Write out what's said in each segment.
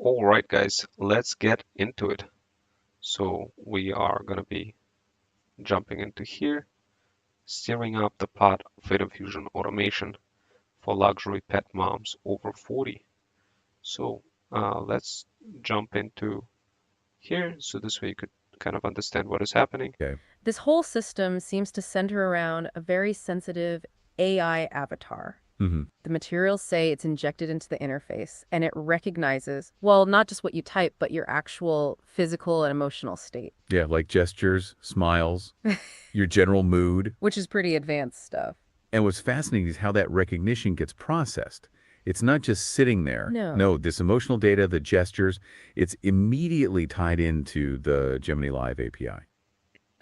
All right, guys, let's get into it. So we are going to be jumping into here, steering up the pot of Video Fusion automation for luxury pet moms over 40. So let's jump into here so this way you could kind of understand what is happening. Okay. This whole system seems to center around a very sensitive AI avatar. hmm The materials say it's injected into the interface and it recognizes, well, not just what you type, but your actual physical and emotional state, Yeah, like gestures, smiles, your general mood. which is pretty advanced stuff. And what's fascinating is how that recognition gets processed. It's not just sitting there. No. No, this emotional data, the gestures, it's immediately tied into the Gemini Live API.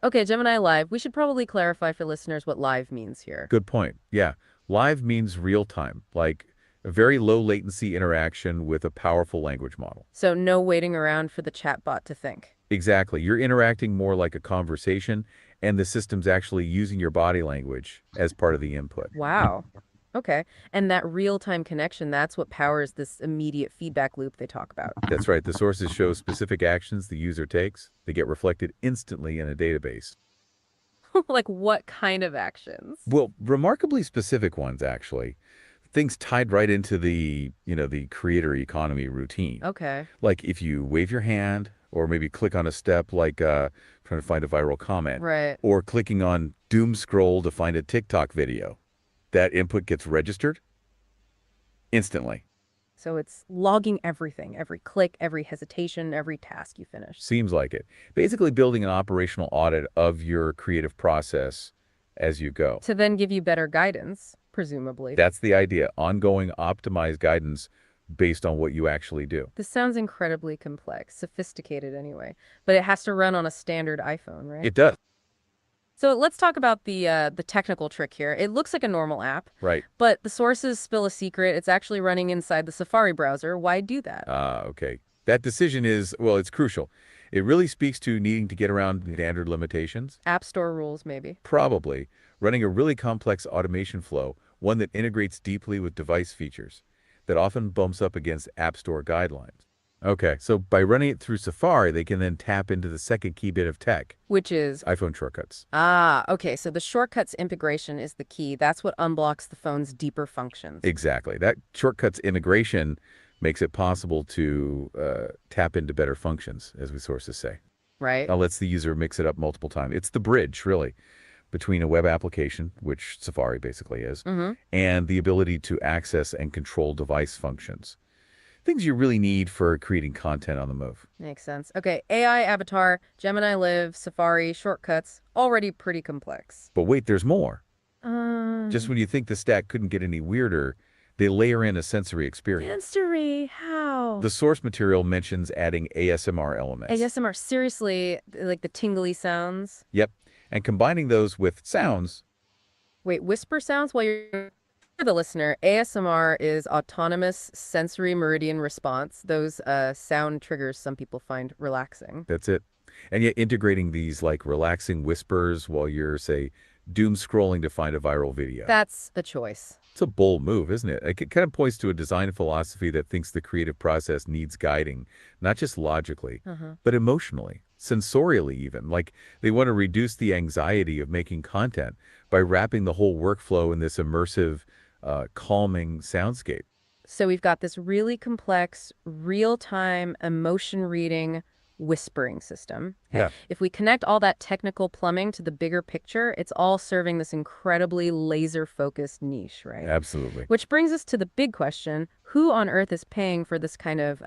Okay, Gemini Live, we should probably clarify for listeners what live means here. Good point. Yeah. Live means real time, like a very low latency interaction with a powerful language model. So no waiting around for the chatbot to think. Exactly. You're interacting more like a conversation, and the system's actually using your body language as part of the input. Wow. Okay. And that real-time connection, that's what powers this immediate feedback loop they talk about. That's right. The sources show specific actions the user takes. They get reflected instantly in a database. Like what kind of actions? Well, remarkably specific ones, actually. Things tied right into the creator economy routine. Okay. Like if you wave your hand or maybe click on a step like trying to find a viral comment. Right. Or clicking on doom scroll to find a TikTok video. That input gets registered instantly. So it's logging everything, every click, every hesitation, every task you finish. Seems like it. Basically building an operational audit of your creative process as you go. To then give you better guidance, presumably. That's the idea. Ongoing optimized guidance based on what you actually do. This sounds incredibly complex, sophisticated anyway, but it has to run on a standard iPhone, right? It does. So let's talk about the technical trick here. It looks like a normal app, Right. but the sources spill a secret. It's actually running inside the Safari browser. Why do that? Okay. That decision is, well, it's crucial. It really speaks to needing to get around standard limitations. App Store rules, maybe. Probably running a really complex automation flow, one that integrates deeply with device features, that often bumps up against App Store guidelines. Okay, so by running it through Safari, they can then tap into the second key bit of tech, Which is, iPhone shortcuts. okay, so the shortcuts integration is the key. That's what unblocks the phone's deeper functions. Exactly. That shortcuts integration makes it possible to tap into better functions, as we sources say. Right? Now lets the user mix it up multiple times. It's the bridge, really, between a web application, which Safari basically is, and the ability to access and control device functions. Things you really need for creating content on the move. Makes sense. Okay, AI avatar, Gemini Live, Safari, shortcuts, already pretty complex. But wait, there's more. Um, Just when you think the stack couldn't get any weirder, they layer in a sensory experience. Sensory, how? The source material mentions adding ASMR elements. ASMR, seriously, like the tingly sounds? Yep. And combining those with sounds. Wait, whisper sounds while you're for the listener, ASMR is autonomous sensory meridian response. Those sound triggers some people find relaxing. That's it. And yet integrating these like relaxing whispers while you're, say, doom scrolling to find a viral video. That's the choice. It's a bold move, isn't it? It kind of points to a design philosophy that thinks the creative process needs guiding, not just logically, but emotionally, sensorially even. Like they want to reduce the anxiety of making content by wrapping the whole workflow in this immersive, calming soundscape. So we've got this really complex, real-time emotion reading whispering system. Yeah. If we connect all that technical plumbing to the bigger picture, it's all serving this incredibly laser-focused niche, right? Absolutely. Which brings us to the big question, who on earth is paying for this kind of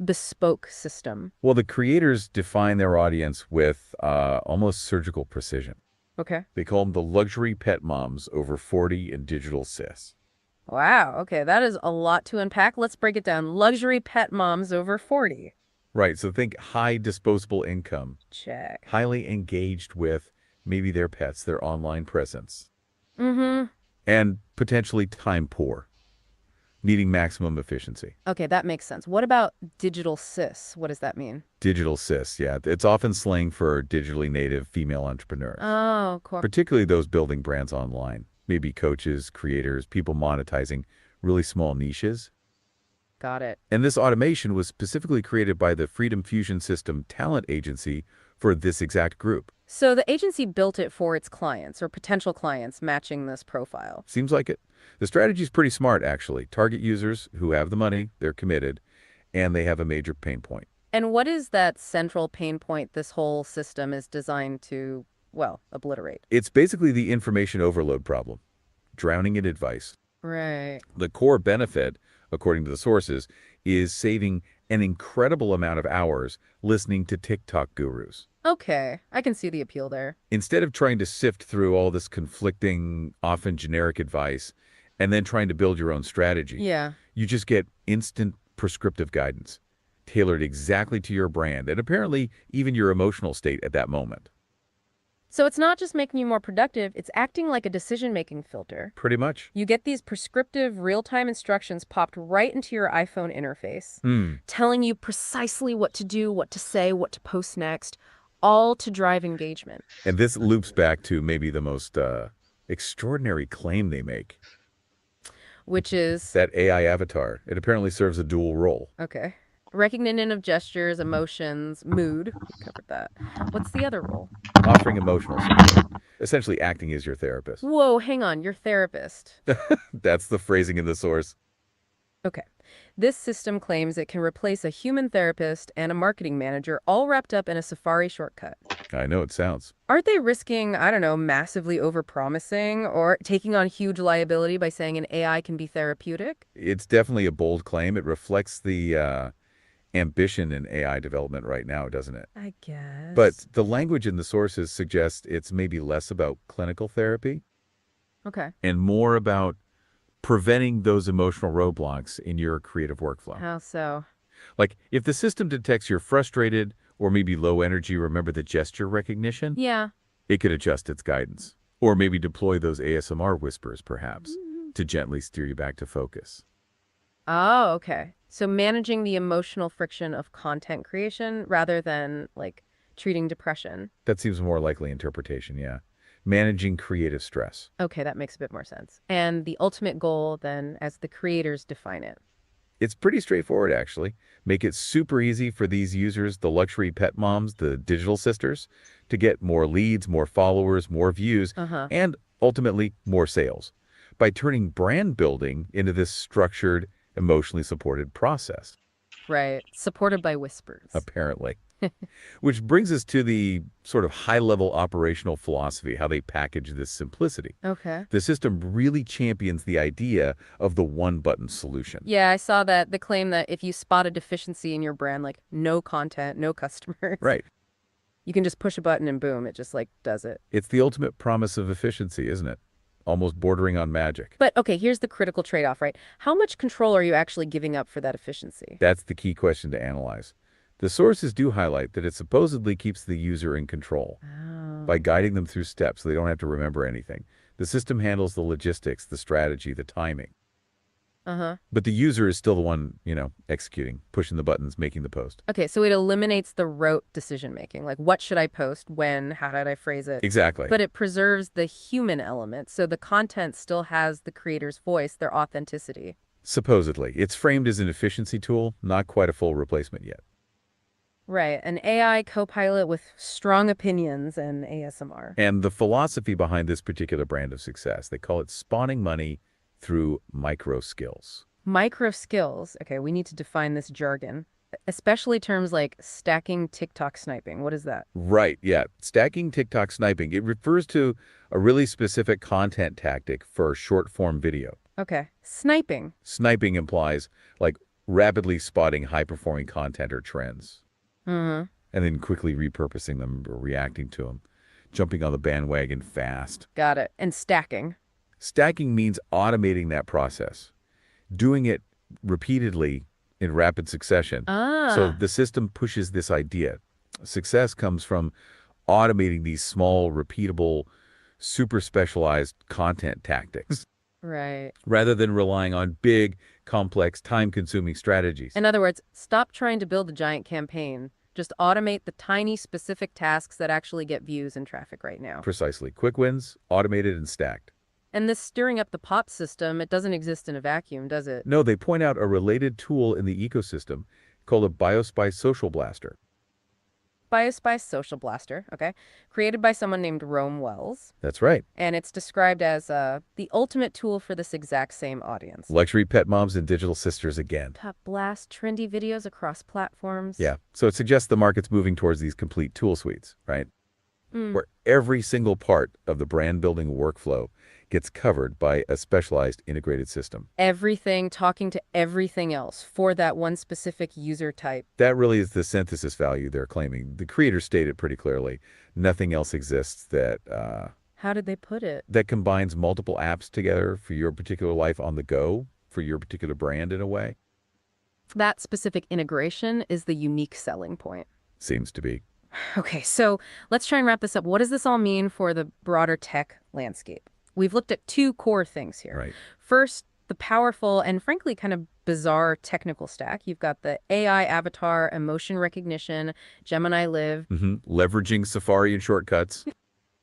bespoke system? Well, the creators define their audience with almost surgical precision. Okay. They call them the luxury pet moms over 40 and digital cis. Wow, okay, that is a lot to unpack. Let's break it down. Luxury pet moms over 40. Right, so think high disposable income, Check. highly engaged with maybe their pets, their online presence, Mm-hmm. and potentially time poor, needing maximum efficiency. Okay, that makes sense. What about digital cis? What does that mean? Digital cis, yeah, it's often slang for digitally native female entrepreneurs, Oh, cool. particularly those building brands online, maybe coaches, creators, people monetizing really small niches. Got it. And this automation was specifically created by the Freedom Fusion System Talent Agency for this exact group. So the agency built it for its clients or potential clients matching this profile. Seems like it. The strategy is pretty smart, actually. Target users who have the money, they're committed, and they have a major pain point. And what is that central pain point this whole system is designed to, well, obliterate? It's basically the information overload problem, drowning in advice. Right. The core benefit, according to the sources, is saving an incredible amount of hours listening to TikTok gurus. Okay, I can see the appeal there. Instead of trying to sift through all this conflicting, often generic advice, and then trying to build your own strategy, Yeah. you just get instant prescriptive guidance, tailored exactly to your brand and apparently even your emotional state at that moment. So it's not just making you more productive, it's acting like a decision-making filter. Pretty much. You get these prescriptive real-time instructions popped right into your iPhone interface, telling you precisely what to do, what to say, what to post next, all to drive engagement. And this loops back to maybe the most extraordinary claim they make. Which is, That AI avatar, it apparently serves a dual role. okay, recognition of gestures, emotions, mood. We covered that. What's the other role? Offering emotional support, essentially acting as your therapist. Whoa, hang on, your therapist. That's the phrasing in the source. Okay. This system claims it can replace a human therapist and a marketing manager all wrapped up in a Safari shortcut. I know it sounds. Aren't they risking, I don't know, massively overpromising or taking on huge liability by saying an AI can be therapeutic? It's definitely a bold claim. It reflects the ambition in AI development right now, doesn't it? I guess. But the language in the sources suggests it's maybe less about clinical therapy Okay. and more about preventing those emotional roadblocks in your creative workflow. How so? Like if the system detects you're frustrated or maybe low energy, remember the gesture recognition? Yeah. It could adjust its guidance. Or maybe deploy those ASMR whispers, perhaps, to gently steer you back to focus. Oh, okay. So managing the emotional friction of content creation rather than, like, treating depression. That seems a more likely interpretation, yeah. Managing creative stress. Okay, that makes a bit more sense. And the ultimate goal, then, as the creators define it. It's pretty straightforward, actually. Make it super easy for these users, the luxury pet moms, the digital sisters, to get more leads, more followers, more views, and ultimately more sales by turning brand building into this structured, emotionally supported process, Right. Supported by whispers. apparently. Which brings us to the sort of high-level operational philosophy, how they package this simplicity. Okay. The system really champions the idea of the one-button solution. Yeah, I saw that. The claim that if you spot a deficiency in your brand, like no content, no customers, Right. you can just push a button and boom, it just like does it. It's the ultimate promise of efficiency, isn't it? Almost bordering on magic. But okay, here's the critical trade-off, right? How much control are you actually giving up for that efficiency? That's the key question to analyze. The sources do highlight that it supposedly keeps the user in control by guiding them through steps so they don't have to remember anything. The system handles the logistics, the strategy, the timing. But the user is still the one, executing, pushing the buttons, making the post. Okay, so it eliminates the rote decision-making, like what should I post, when, how did I phrase it? Exactly. But it preserves the human element, so the content still has the creator's voice, their authenticity. Supposedly. It's framed as an efficiency tool, not quite a full replacement yet. Right, an AI co-pilot with strong opinions and ASMR. And the philosophy behind this particular brand of success, they call it spawning money through micro skills. Micro skills. Okay, we need to define this jargon, especially terms like stacking TikTok sniping. What is that? Right, yeah. Stacking TikTok sniping. It refers to a really specific content tactic for short-form video. Okay, sniping. Sniping implies, like, rapidly spotting high-performing content or trends. And then quickly repurposing them or reacting to them. Jumping on the bandwagon fast. Got it. And stacking. Stacking means automating that process. Doing it repeatedly in rapid succession. So the system pushes this idea. Success comes from automating these small, repeatable, super specialized content tactics. Right. Rather than relying on big, complex, time-consuming strategies. In other words, stop trying to build a giant campaign. Just automate the tiny, specific tasks that actually get views and traffic right now. Precisely. Quick wins, automated and stacked. And this stirring up the pot system, it doesn't exist in a vacuum, does it? No, they point out a related tool in the ecosystem called a BioSpice Social Blaster. BioSpice Social Blaster, okay, created by someone named Rome Wells. That's right. And it's described as the ultimate tool for this exact same audience. Luxury pet moms and digital sisters again. Top blast trendy videos across platforms. Yeah, so it suggests the market's moving towards these complete tool suites, right? Where every single part of the brand building workflow gets covered by a specialized integrated system. Everything talking to everything else for that one specific user type. That really is the synthesis value they're claiming. The creators stated pretty clearly, nothing else exists that How did they put it? that combines multiple apps together for your particular life on the go, for your particular brand in a way. That specific integration is the unique selling point. Seems to be. Okay, so let's try and wrap this up. What does this all mean for the broader tech landscape? We've looked at two core things here. Right. First, the powerful and frankly kind of bizarre technical stack. You've got the AI avatar, emotion recognition, Gemini Live, Leveraging Safari and shortcuts.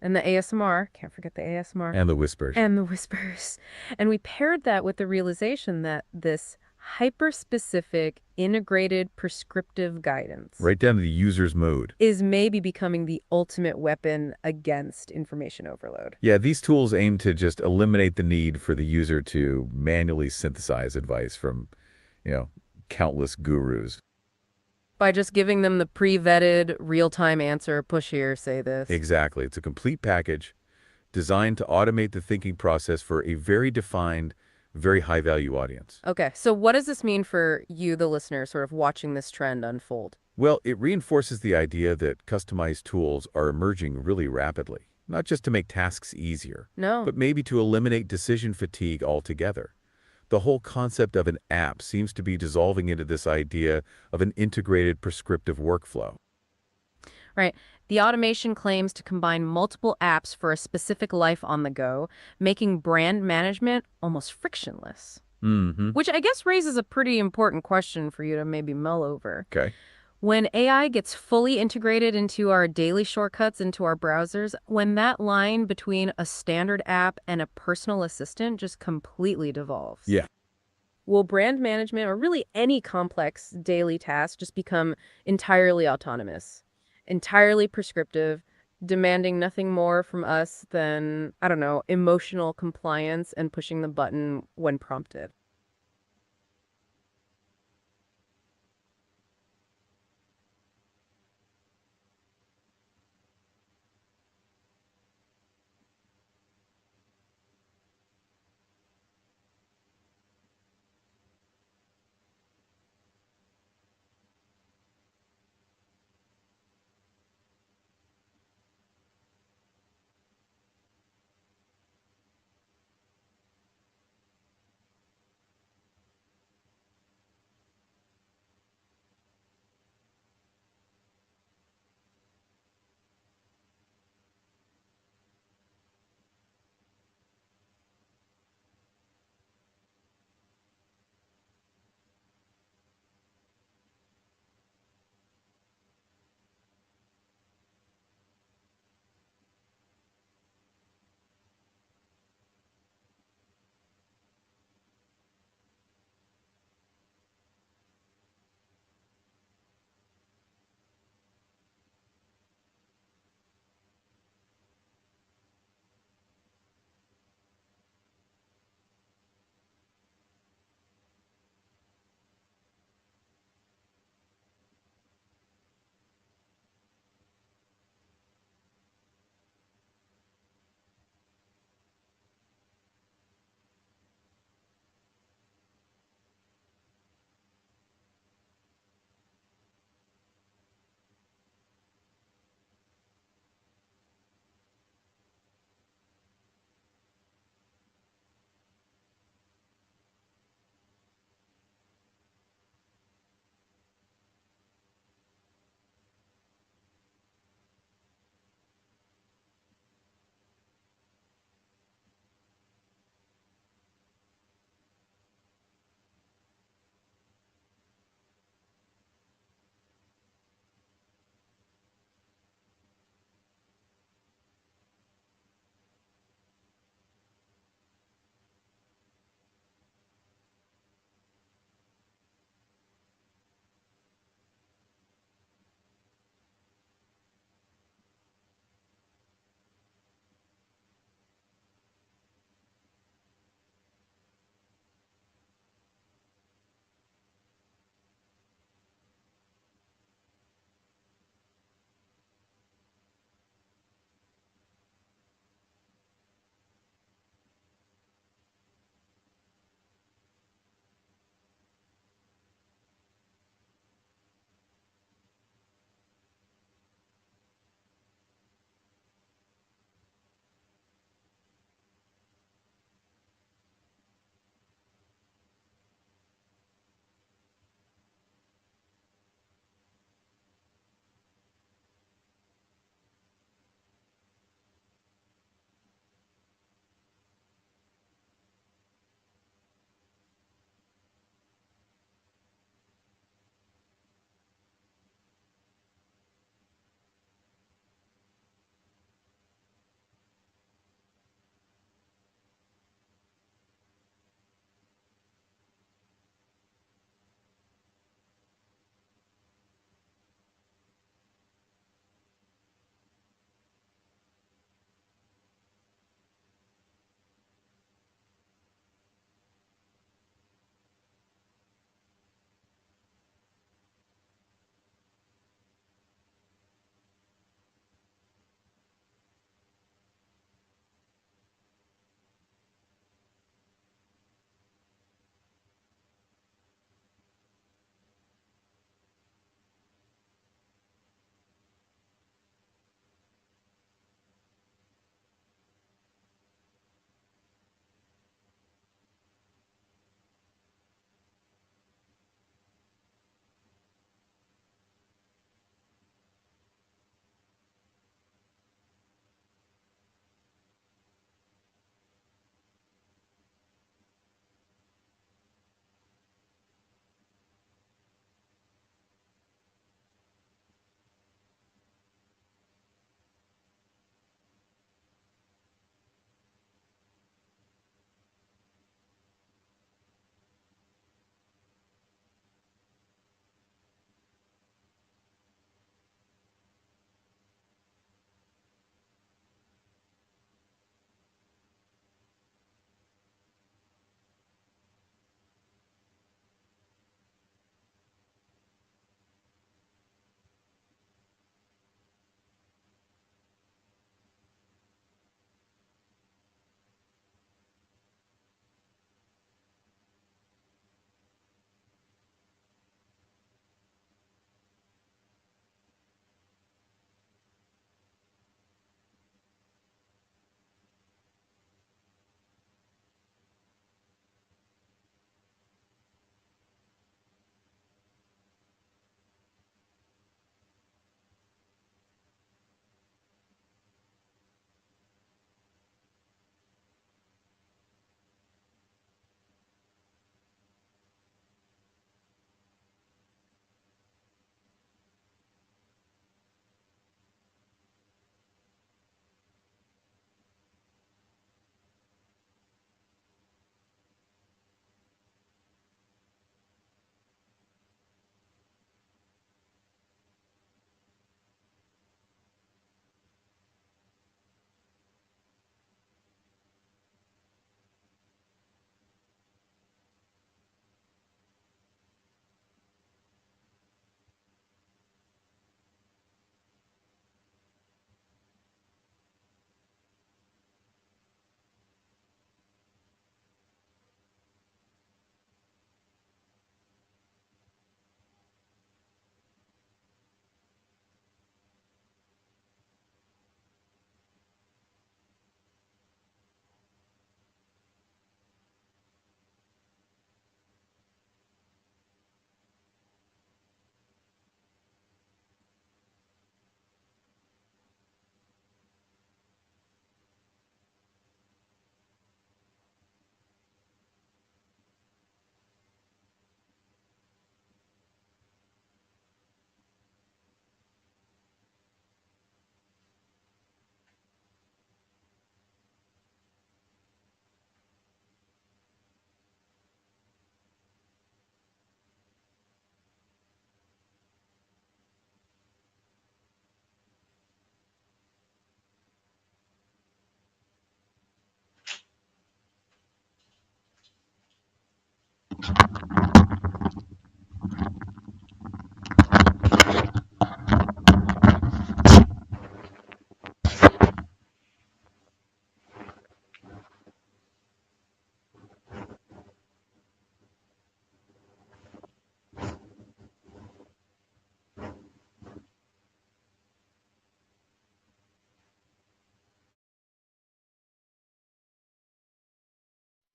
and the ASMR. Can't forget the ASMR. And the whispers. And the whispers. And we paired that with the realization that this hyper-specific, integrated, prescriptive guidance Right down to the user's mode. is maybe becoming the ultimate weapon against information overload. Yeah, these tools aim to just eliminate the need for the user to manually synthesize advice from, countless gurus. By just giving them the pre-vetted, real-time answer, push here, say this. Exactly. It's a complete package designed to automate the thinking process for a very defined, very high-value audience. Okay, so what does this mean for you, the listener, sort of watching this trend unfold? Well, it reinforces the idea that customized tools are emerging really rapidly, not just to make tasks easier, No. but maybe to eliminate decision fatigue altogether. The whole concept of an app seems to be dissolving into this idea of an integrated prescriptive workflow. Right. The automation claims to combine multiple apps for a specific life on the go, making brand management almost frictionless. Which I guess raises a pretty important question for you to maybe mull over. Okay. When AI gets fully integrated into our daily shortcuts, into our browsers, when that line between a standard app and a personal assistant just completely devolves. Yeah. Will brand management, or really any complex daily task, just become entirely autonomous, entirely prescriptive, demanding nothing more from us than, I don't know, emotional compliance and pushing the button when prompted?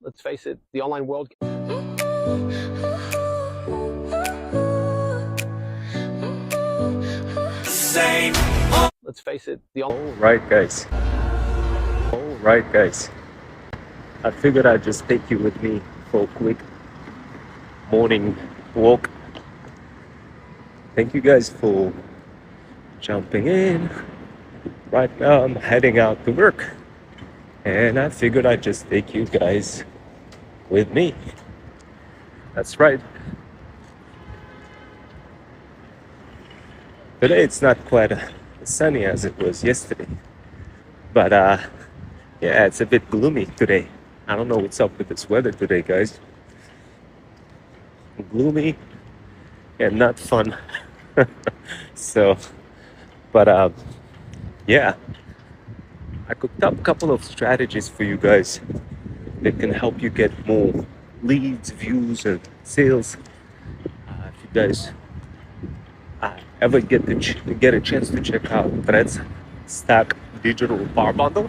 Let's face it, the online world. Let's face it, the All right, guys. I figured I'd just take you with me for a quick morning walk. Thank you guys for jumping in. Right now I'm heading out to work, and I figured I'd just take you guys with me. That's right. Today it's not quite as sunny as it was yesterday, but yeah, it's a bit gloomy today. I don't know what's up with this weather today, guys. Gloomy and not fun. So, but yeah, I cooked up a couple of strategies for you guys that can help you get more leads, views, and sales. If you guys ever get a chance to check out Threads Stack Digital Power Bundle,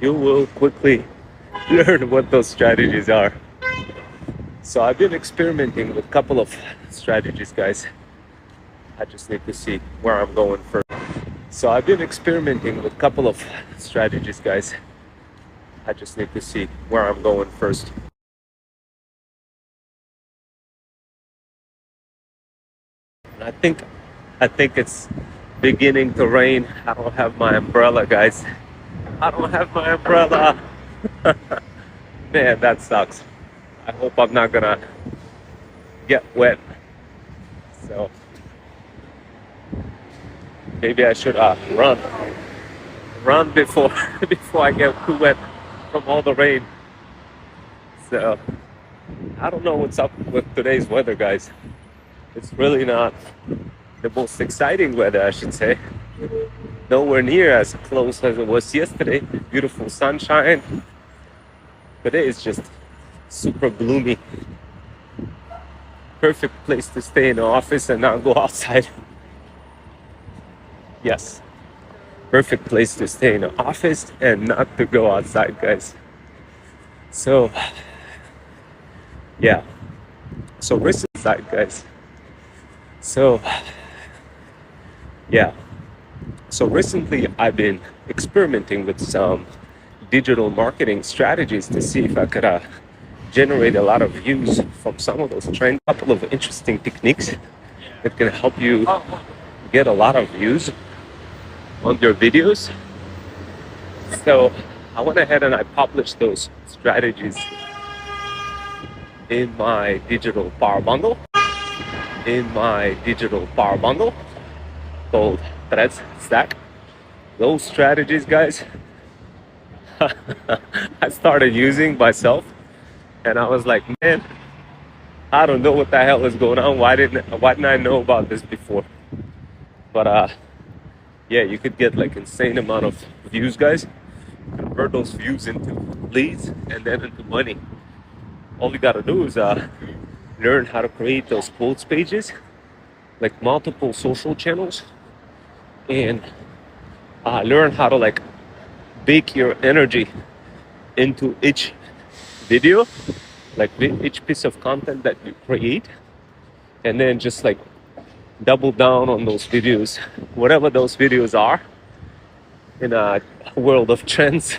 you will quickly learn what those strategies are. So I've been experimenting with a couple of strategies, guys. I just need to see where I'm going first. So I've been experimenting with a couple of strategies, guys. I just need to see where I'm going first. I think it's beginning to rain. I don't have my umbrella, guys. I don't have my umbrella. Man, that sucks. I hope I'm not gonna get wet. So maybe I should run before I get too wet from all the rain. So I don't know what's up with today's weather, guys. It's really not the most exciting weather, I should say. Nowhere near as close as it was yesterday. Beautiful sunshine. Today is just super gloomy. Perfect place to stay in the office and not go outside. Yes. Perfect place to stay in the office and not to go outside, guys. So, yeah. So risk inside, guys. So, yeah. So recently I've been experimenting with some digital marketing strategies to see if I could generate a lot of views from some of those trends. A couple of interesting techniques that can help you get a lot of views on your videos. So I went ahead and I published those strategies in my digital power bundle. Called Threads Stack. Those strategies, guys, I started using myself, and I was like, man, I don't know what the hell is going on. Why didn't I know about this before? But yeah, you could get like insane amount of views, guys. Convert those views into leads and then into money. All you gotta do is learn how to create those quotes pages, like multiple social channels, and learn how to like bake your energy into each video, like each piece of content that you create, and then just like double down on those videos, whatever those videos are, in a world of trends,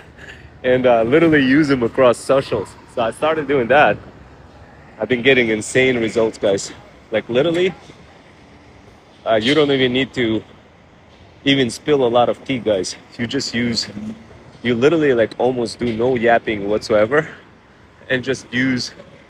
and literally use them across socials. So I started doing that. I've been getting insane results, guys. Like literally, you don't even need to even spill a lot of tea, guys. You literally like almost do no yapping whatsoever, and just use